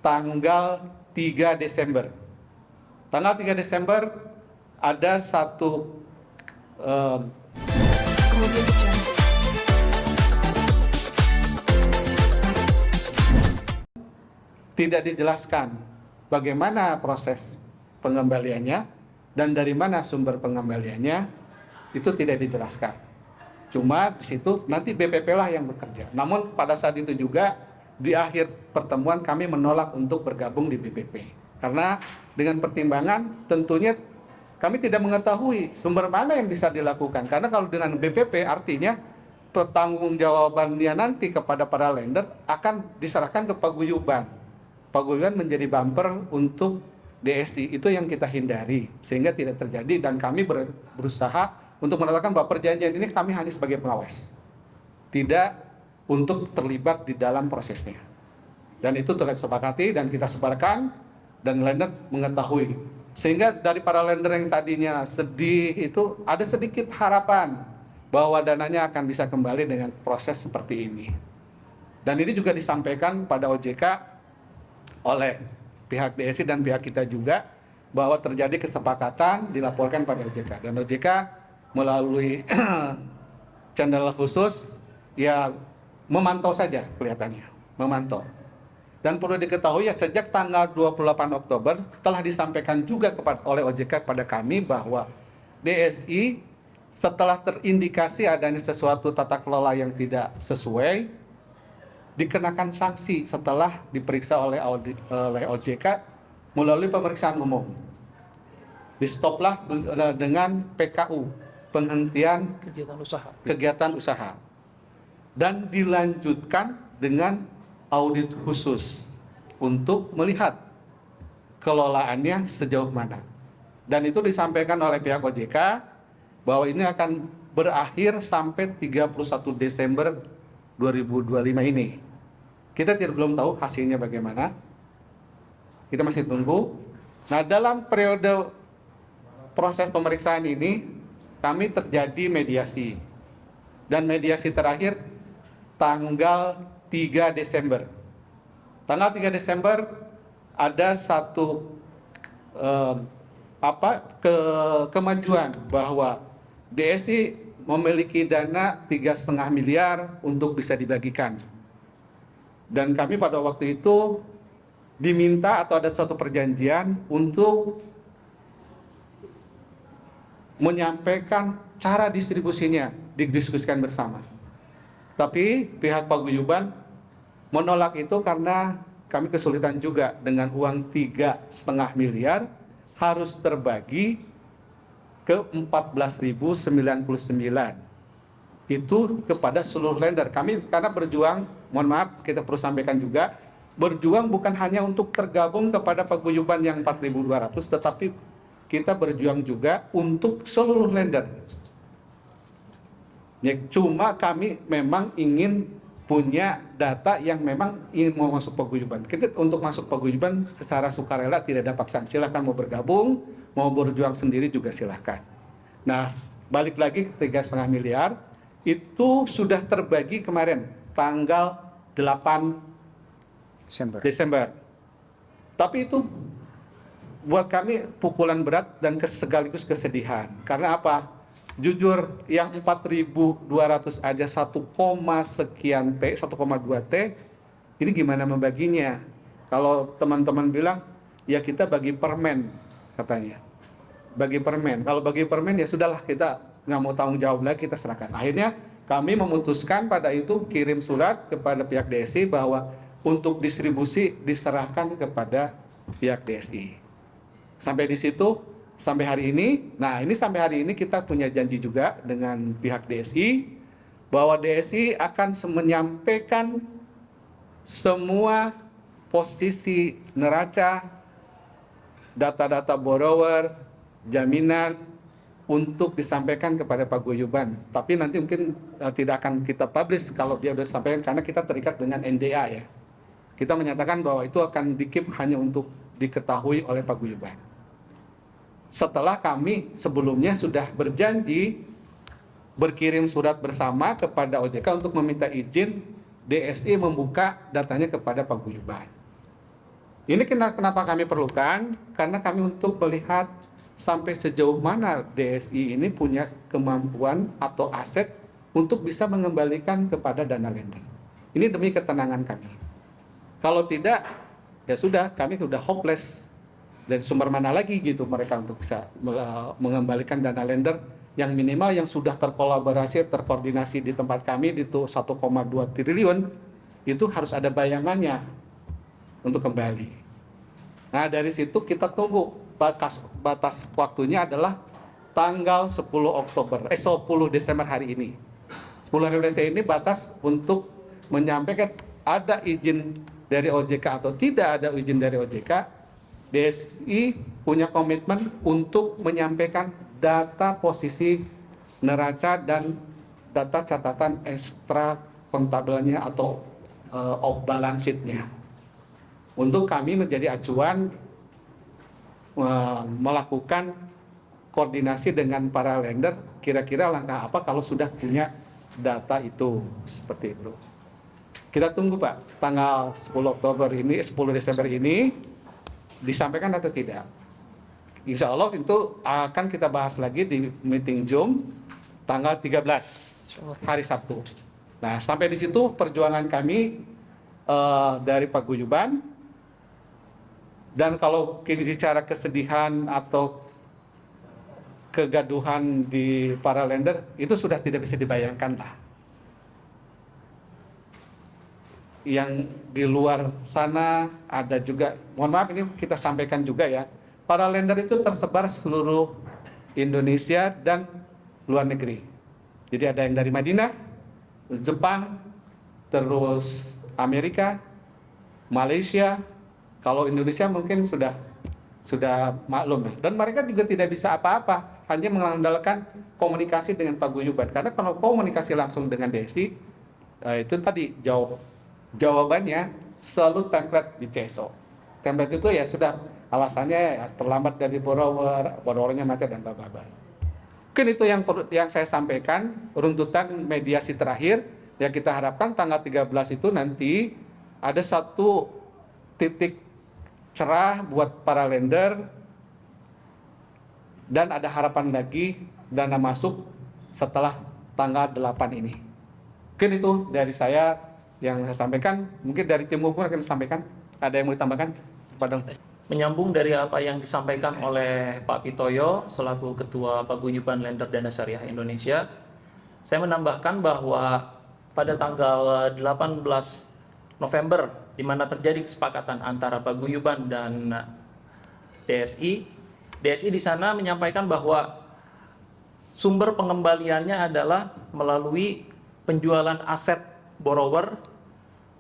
tanggal 3 Desember. Tanggal 3 Desember ada satu tidak dijelaskan bagaimana proses pengembaliannya dan dari mana sumber pengembaliannya, itu tidak dijelaskan. Cuma di situ nanti BPP lah yang bekerja. Namun pada saat itu juga di akhir pertemuan kami menolak untuk bergabung di BPP. Karena dengan pertimbangan tentunya kami tidak mengetahui sumber mana yang bisa dilakukan. Karena kalau dengan BPP artinya pertanggungjawabannya nanti kepada para lender akan diserahkan ke paguyuban. Paguyuban menjadi bumper untuk DSI, itu yang kita hindari sehingga tidak terjadi, dan kami berusaha untuk mengatakan bahwa perjanjian ini kami hanya sebagai pengawas, tidak untuk terlibat di dalam prosesnya. Dan itu telah disepakati dan kita sebarkan dan lender mengetahui. Sehingga dari para lender yang tadinya sedih itu ada sedikit harapan bahwa dananya akan bisa kembali dengan proses seperti ini. Dan ini juga disampaikan pada OJK oleh pihak DSI dan pihak kita juga bahwa terjadi kesepakatan dilaporkan pada OJK. Dan OJK melalui channel khusus ya memantau saja kelihatannya, memantau. Dan perlu diketahui ya sejak tanggal 28 Oktober telah disampaikan juga oleh OJK kepada kami bahwa DSI setelah terindikasi adanya sesuatu tata kelola yang tidak sesuai, dikenakan sanksi setelah diperiksa oleh OJK melalui pemeriksaan umum. Di stoplah dengan PKU, penghentian kegiatan usaha. Dan dilanjutkan dengan audit khusus untuk melihat kelolaannya sejauh mana. Dan itu disampaikan oleh pihak OJK bahwa ini akan berakhir sampai 31 Desember 2025 ini. Kita belum tahu hasilnya bagaimana. Kita masih tunggu. Nah, dalam periode proses pemeriksaan ini kami terjadi mediasi. Dan mediasi terakhir tanggal 3 Desember. Tanggal 3 Desember ada satu kemajuan bahwa DSI memiliki dana 3,5 miliar untuk bisa dibagikan. Dan kami pada waktu itu diminta atau ada suatu perjanjian untuk menyampaikan cara distribusinya, didiskusikan bersama. Tapi pihak paguyuban menolak itu karena kami kesulitan juga dengan uang 3,5 miliar harus terbagi ke 14.099. Itu kepada seluruh lender. Kami karena berjuang, mohon maaf kita perlu sampaikan juga, berjuang bukan hanya untuk tergabung kepada paguyuban yang 4.200, tetapi kita berjuang juga untuk seluruh lender. Ya, cuma kami memang ingin punya data yang memang ingin mau masuk paguyuban. Kita untuk masuk paguyuban secara sukarela, tidak ada paksaan. Silahkan mau bergabung, mau berjuang sendiri juga silahkan. Nah, balik lagi ke 3,5 miliar, itu sudah terbagi kemarin, tanggal 8 Desember. Tapi itu buat kami pukulan berat dan sekaligus kesedihan. Karena apa? Jujur, yang 4.200 aja 1, sekian T, 1,2 T, ini gimana membaginya? Kalau teman-teman bilang, ya kita bagi permen, katanya. Bagi permen. Kalau bagi permen ya sudahlah, kita nggak mau tanggung jawab lagi, kita serahkan. Akhirnya kami memutuskan pada itu kirim surat kepada pihak DSI bahwa untuk distribusi diserahkan kepada pihak DSI. Sampai di situ. Sampai hari ini, nah ini sampai hari ini kita punya janji juga dengan pihak DSI bahwa DSI akan menyampaikan semua posisi neraca, data-data borrower, jaminan untuk disampaikan kepada paguyuban. Tapi nanti mungkin tidak akan kita publish kalau dia sudah disampaikan karena kita terikat dengan NDA ya. Kita menyatakan bahwa itu akan di-keep hanya untuk diketahui oleh paguyuban. Setelah kami sebelumnya sudah berjanji berkirim surat bersama kepada OJK untuk meminta izin DSI membuka datanya kepada paguyuban. Ini kenapa kami perlukan? Karena kami untuk melihat sampai sejauh mana DSI ini punya kemampuan atau aset untuk bisa mengembalikan kepada dana lender. Ini demi ketenangan kami. Kalau tidak, ya sudah, kami sudah hopeless. Dari sumber mana lagi gitu mereka untuk bisa mengembalikan dana lender yang minimal yang sudah terkolaborasi, terkoordinasi di tempat kami itu 1,2 triliun, itu harus ada bayangannya untuk kembali. Nah, dari situ kita tunggu batas waktunya adalah tanggal 10 Desember hari ini. 10 Desember ini batas untuk menyampaikan ada izin dari OJK atau tidak ada izin dari OJK. DSI punya komitmen untuk menyampaikan data posisi neraca dan data catatan ekstra kontabelnya atau off balance sheet-nya. Untuk kami menjadi acuan melakukan koordinasi dengan para lender, kira-kira langkah apa kalau sudah punya data itu, seperti itu. Kita tunggu Pak, tanggal 10 Desember ini disampaikan atau tidak. Insya Allah itu akan kita bahas lagi di meeting Zoom tanggal 13 hari Sabtu. Nah, sampai di situ perjuangan kami dari Paguyuban. Dan kalau kita bicara kesedihan atau kegaduhan di para lender, itu sudah tidak bisa dibayangkan lah. Yang di luar sana ada juga, mohon maaf ini kita sampaikan juga ya, para lender itu tersebar seluruh Indonesia dan luar negeri. Jadi ada yang dari Madinah, Jepang, terus Amerika, Malaysia. Kalau Indonesia mungkin sudah maklum ya. Dan mereka juga tidak bisa apa-apa, hanya mengandalkan komunikasi dengan Paguyuban. Karena kalau komunikasi langsung dengan DSI, itu tadi jawabannya selalu template di CSO. Template itu ya sudah, alasannya ya terlambat dari borrowernya macet dan bla-bla. Mungkin itu yang saya sampaikan, runtutan mediasi terakhir yang kita harapkan tanggal 13 itu nanti ada satu titik cerah buat para lender dan ada harapan lagi dana masuk setelah tanggal 8 ini. Mungkin itu dari saya yang saya sampaikan. Mungkin dari tim hukum akan disampaikan. Ada yang mau ditambahkan? Menyambung dari apa yang disampaikan oleh Pak Pitoyo selaku Ketua Paguyuban Lender Dana Syariah Indonesia, saya menambahkan bahwa pada tanggal 18 November, di mana terjadi kesepakatan antara Paguyuban dan DSI di sana menyampaikan bahwa sumber pengembaliannya adalah melalui penjualan aset borrower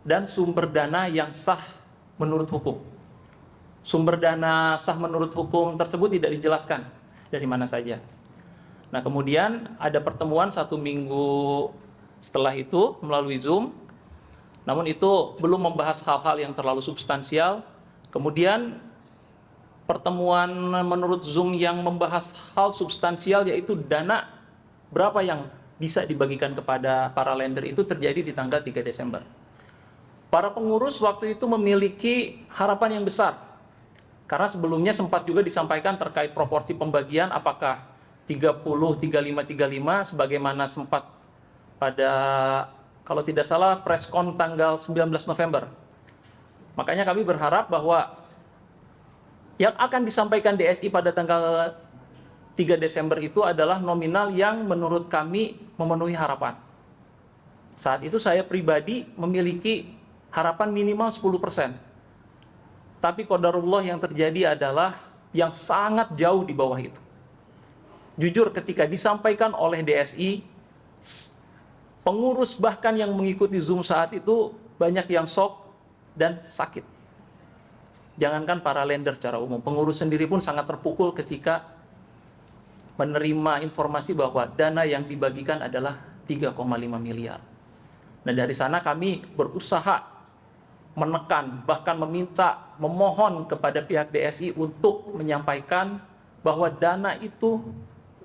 dan sumber dana yang sah menurut hukum. Sumber dana sah menurut hukum tersebut tidak dijelaskan dari mana saja. Nah, kemudian ada pertemuan 1 minggu setelah itu melalui Zoom, namun itu belum membahas hal-hal yang terlalu substansial. Kemudian pertemuan menurut Zoom yang membahas hal substansial, yaitu dana berapa yang bisa dibagikan kepada para lender, itu terjadi di tanggal 3 Desember. Para pengurus waktu itu memiliki harapan yang besar, karena sebelumnya sempat juga disampaikan terkait proporsi pembagian, apakah 30, 35, 35, sebagaimana sempat pada, kalau tidak salah, preskon tanggal 19 November. Makanya kami berharap bahwa yang akan disampaikan DSI pada tanggal 3 Desember itu adalah nominal yang menurut kami memenuhi harapan. Saat itu saya pribadi memiliki harapan minimal 10%. Tapi qadarullah yang terjadi adalah yang sangat jauh di bawah itu. Jujur ketika disampaikan oleh DSI, pengurus bahkan yang mengikuti Zoom saat itu banyak yang shock dan sakit. Jangankan para lender secara umum, pengurus sendiri pun sangat terpukul ketika menerima informasi bahwa dana yang dibagikan adalah 3,5 miliar. Nah, dari sana kami berusaha menekan, bahkan meminta, memohon kepada pihak DSI untuk menyampaikan bahwa dana itu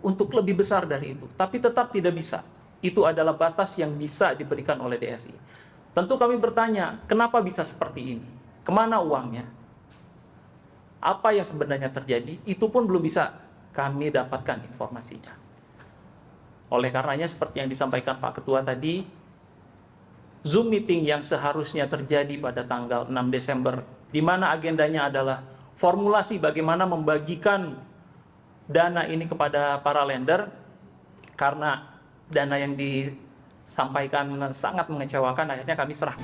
untuk lebih besar dari itu. Tapi tetap tidak bisa. Itu adalah batas yang bisa diberikan oleh DSI. Tentu kami bertanya, kenapa bisa seperti ini? Kemana uangnya? apa yang sebenarnya terjadi, itu pun belum bisa kami dapatkan informasinya. Oleh karenanya seperti yang disampaikan Pak Ketua tadi, Zoom meeting yang seharusnya terjadi pada tanggal 6 Desember, di mana agendanya adalah formulasi bagaimana membagikan dana ini kepada para lender, karena dana yang disampaikan sangat mengecewakan, akhirnya kami serah.